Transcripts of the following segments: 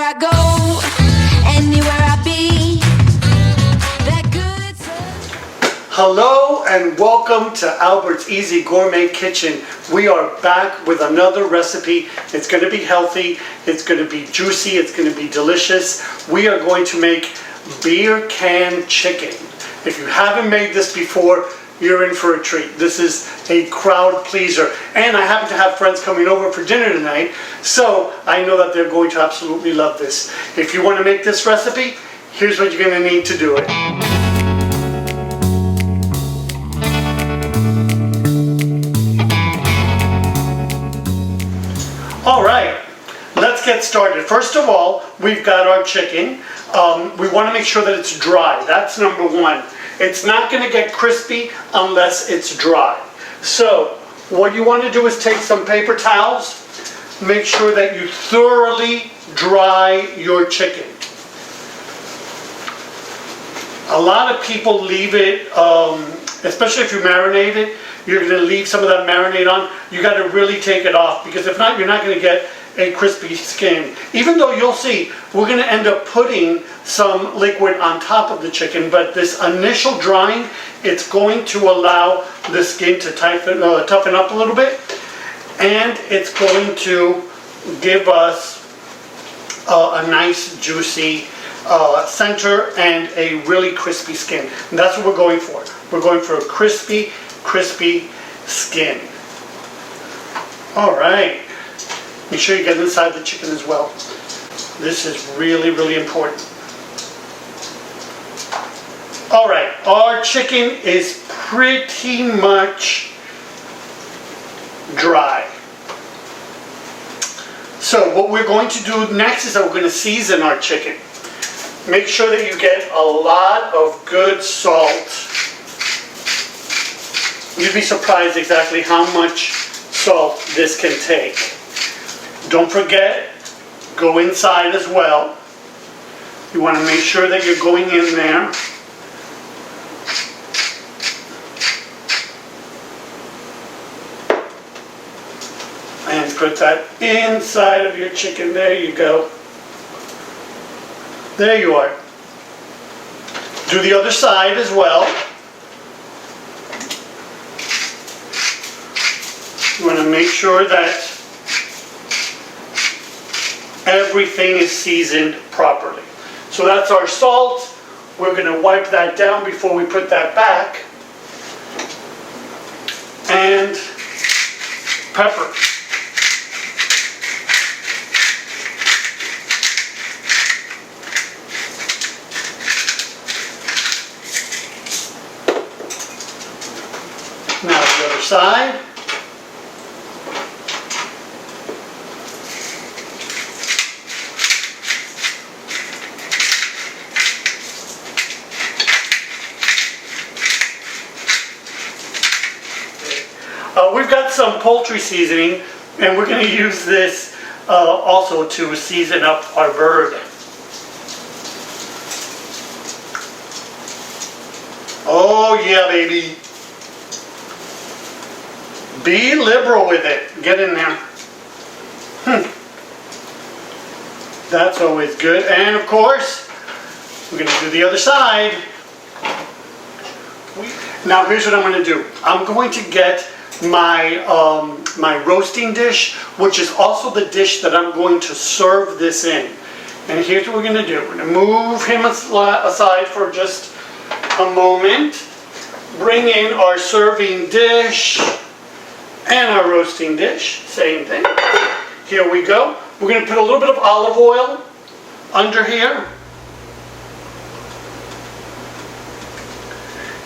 I go, anywhere I be, that good. Hello and welcome to Albert's Easy Gourmet Kitchen. We are back with another recipe. It's going to be healthy, it's going to be juicy, it's going to be delicious. We are going to make beer can chicken. If you haven't made this before, you're in for a treat. This is a crowd pleaser. And I happen to have friends coming over for dinner tonight, so I know that they're going to absolutely love this. If you want to make this recipe, here's what you're going to need to do it. All right, let's get started. First of all, we've got our chicken. We want to make sure that it's dry. That's number one. It's not going to get crispy unless it's dry. So what you want to do is take some paper towels. Make sure that you thoroughly dry your chicken. A lot of people leave it, especially if you marinate it, you're going to leave some of that marinade on. You got to really take it off, because if not, you're not going to get a crispy skin. Even though you'll see, we're going to end up putting some liquid on top of the chicken, but this initial drying, it's going to allow the skin to toughen up a little bit, and it's going to give us a nice juicy center and a really crispy skin. And that's what we're going for. We're going for a crispy skin. All right. Make sure you get inside the chicken as well. This is really, really important. All right, our chicken is pretty much dry. So what we're going to do next is that we're going to season our chicken. Make sure that you get a lot of good salt. You'd be surprised exactly how much salt this can take. Don't forget, go inside as well. You want to make sure that you're going in there. And put that inside of your chicken. There you go. There you are. Do the other side as well. You want to make sure that everything is seasoned properly. So that's our salt. We're going to wipe that down before we put that back. And pepper. Now the other side. We've got some poultry seasoning, and we're going to use this also to season up our bird. Oh yeah, baby. Be liberal with it. Get in there. That's always good. And of course, we're going to do the other side. Now here's what I'm going to do. I'm going to get my my roasting dish, which is also the dish that I'm going to serve this in. And here's what we're going to do. We're going to move him aside for just a moment. Bring in our serving dish and our roasting dish. Same thing. Here we go. We're going to put a little bit of olive oil under here.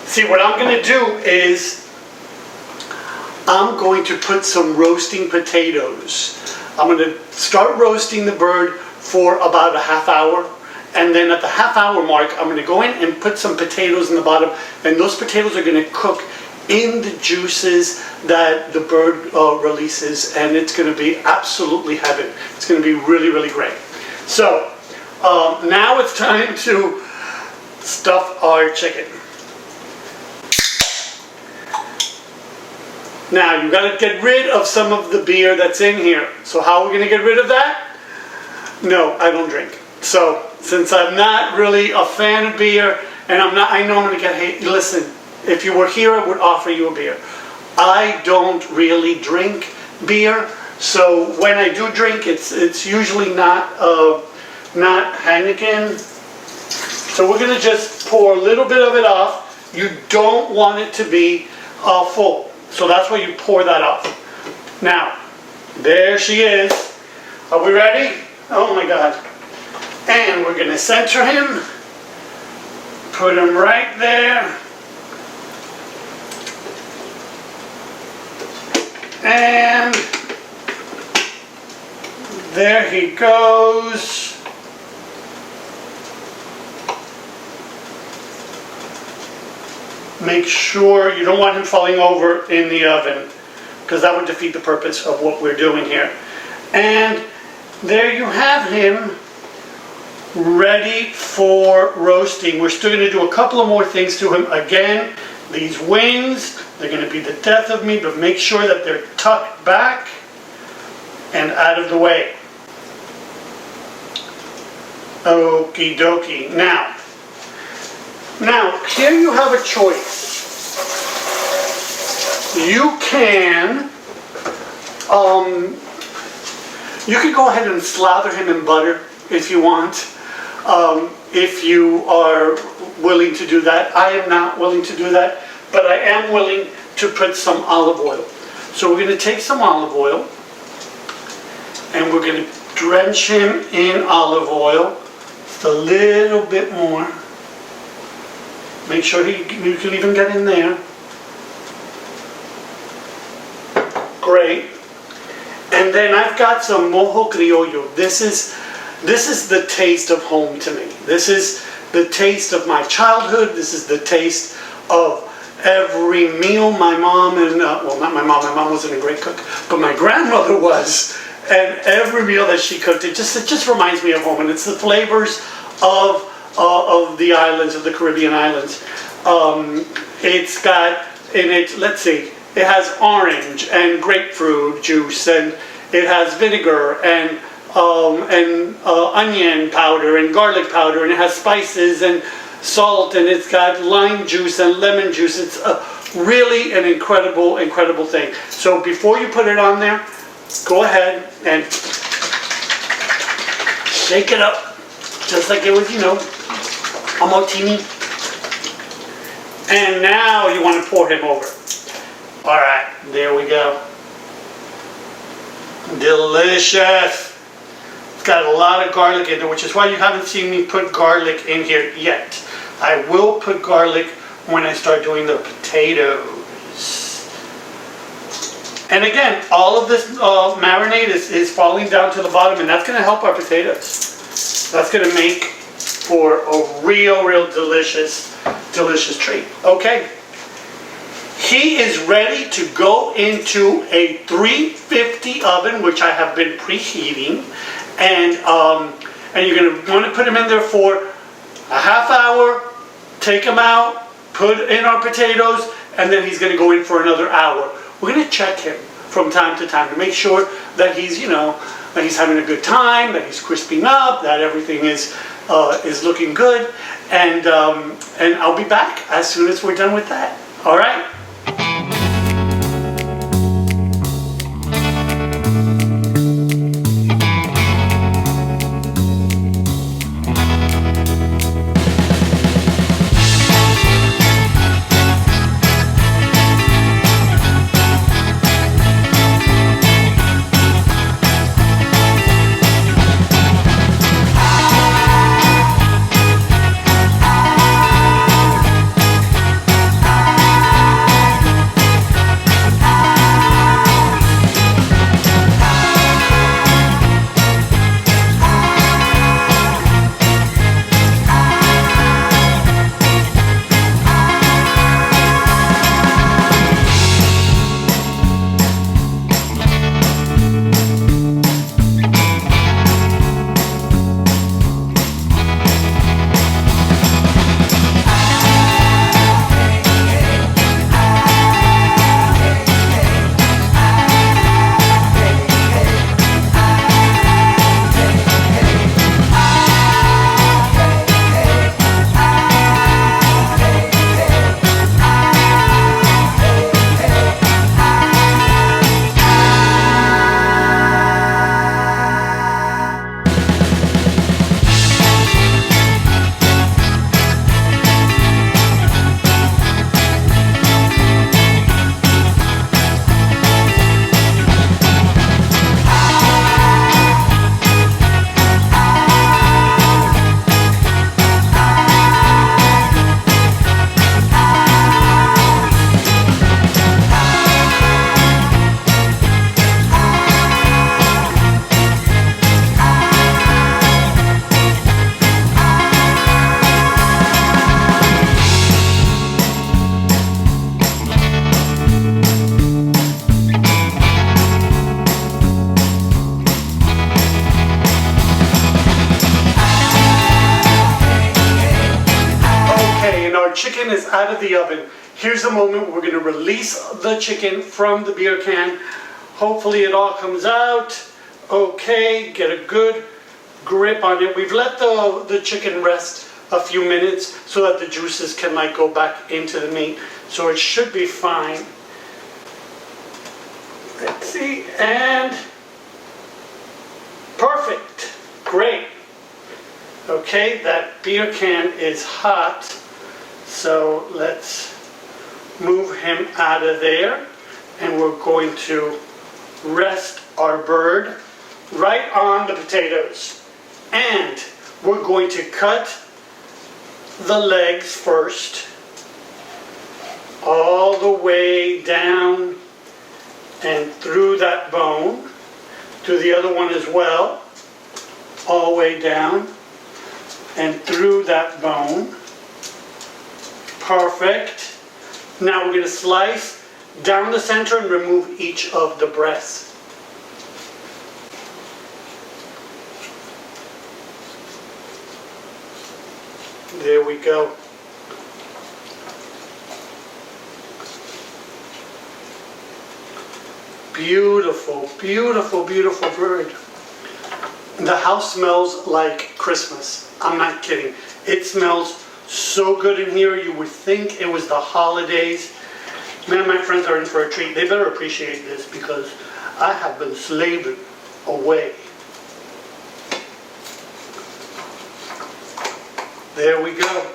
See, what I'm going to do is I'm going to put some roasting potatoes. I'm going to start roasting the bird for about a half hour, and then at the half hour mark I'm going to go in and put some potatoes in the bottom, and those potatoes are going to cook in the juices that the bird releases, and it's going to be absolutely heaven. It's going to be really, really great. So now it's time to stuff our chicken. Now, you've got to get rid of some of the beer that's in here. So how are we going to get rid of that? No, I don't drink. So, since I'm not really a fan of beer, and I know I'm gonna get hate, listen, if you were here, I would offer you a beer. I don't really drink beer, so when I do drink, it's usually not Heineken. So we're gonna just pour a little bit of it off. You don't want it to be full, so that's why you pour that off. Now, there she is. Are we ready? Oh my God. And we're gonna center him. Put him right there. And there he goes. Make sure you don't want him falling over in the oven, because that would defeat the purpose of what we're doing here. And there you have him, ready for roasting. We're still going to do a couple of more things to him. Again, these wings, they're going to be the death of me, but make sure that they're tucked back and out of the way. Okie dokie. Now, here you have a choice. You can go ahead and slather him in butter if you want. If you are willing to do that. I am not willing to do that, but I am willing to put some olive oil. So we're going to take some olive oil and we're going to drench him in olive oil just a little bit more. Make sure you can even get in there. Great. And then I've got some Mojo Criollo. This is the taste of home to me. This is the taste of my childhood. This is the taste of every meal my mom and, well, not my mom wasn't a great cook, but my grandmother was. And every meal that she cooked, it just reminds me of home. And it's the flavors of the islands, of the Caribbean islands. It's got in it, let's see, it has orange and grapefruit juice, and it has vinegar and onion powder and garlic powder, and it has spices and salt, and it's got lime juice and lemon juice. It's really an incredible thing. So before you put it on there, go ahead and shake it up just like it was, a martini. And now you want to pour him over. All right, there we go. Delicious. It's got a lot of garlic in it, which is why you haven't seen me put garlic in here yet. I will put garlic when I start doing the potatoes. And again, all of this marinade is falling down to the bottom, and that's going to help our potatoes. That's going to make for a real delicious treat. Okay. He is ready to go into a 350 oven, which I have been preheating, and you're going to want to put him in there for a half hour, take him out, put in our potatoes, and then he's going to go in for another hour. We're going to check him from time to time to make sure that he's, that he's having a good time, that he's crisping up, that everything is looking good, and I'll be back as soon as we're done with that. All right. chicken is out of the oven, here's the moment we're going to release the chicken from the beer can. Hopefully it all comes out okay, get a good grip on it. We've let the chicken rest a few minutes so that the juices can like go back into the meat. So it should be fine. Let's see, and perfect, great. Okay, that beer can is hot, so let's move him out of there, and we're going to rest our bird right on the potatoes. And we're going to cut the legs first, all the way down and through that bone, to the other one as well, all the way down and through that bone. Perfect. Now we're going to slice down the center and remove each of the breasts. There we go. Beautiful, beautiful, beautiful bird. The house smells like Christmas. I'm not kidding. It smells so good in here. You would think it was the holidays. Man, my friends are in for a treat. They better appreciate this because I have been slaving away. There we go.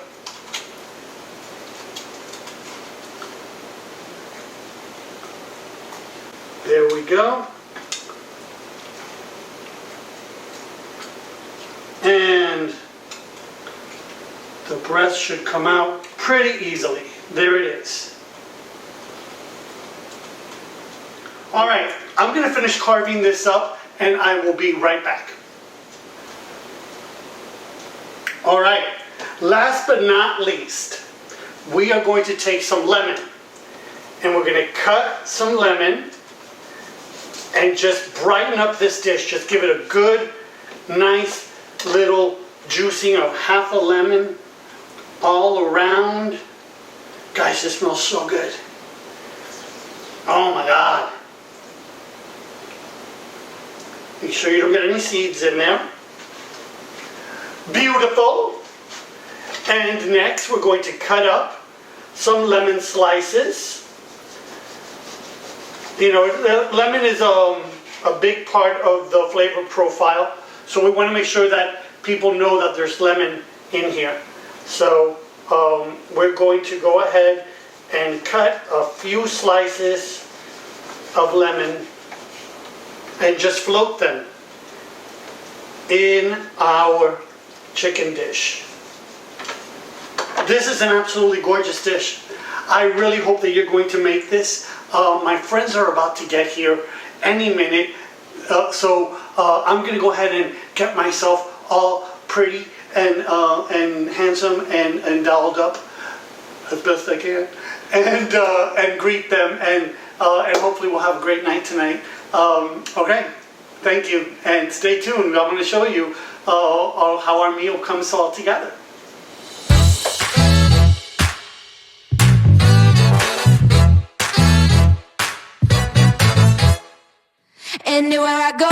There we go. And the breast should come out pretty easily. There it is. All right, I'm going to finish carving this up and I will be right back. All right, last but not least, we are going to take some lemon and we're going to cut some lemon and just brighten up this dish. Just give it a good, nice little juicing of half a lemon all around. Guys, this smells so good. Oh my God. Make sure you don't get any seeds in there. Beautiful. And next we're going to cut up some lemon slices. You know, lemon is a big part of the flavor profile, so we want to make sure that people know that there's lemon in here. So we're going to go ahead and cut a few slices of lemon and just float them in our chicken dish. This is an absolutely gorgeous dish. I really hope that you're going to make this. My friends are about to get here any minute, so I'm going to go ahead and get myself all pretty and handsome and dolled up as best I can, and greet them, and hopefully we'll have a great night tonight. Okay, thank you, and stay tuned. I'm going to show you how our meal comes all together. Anywhere I go,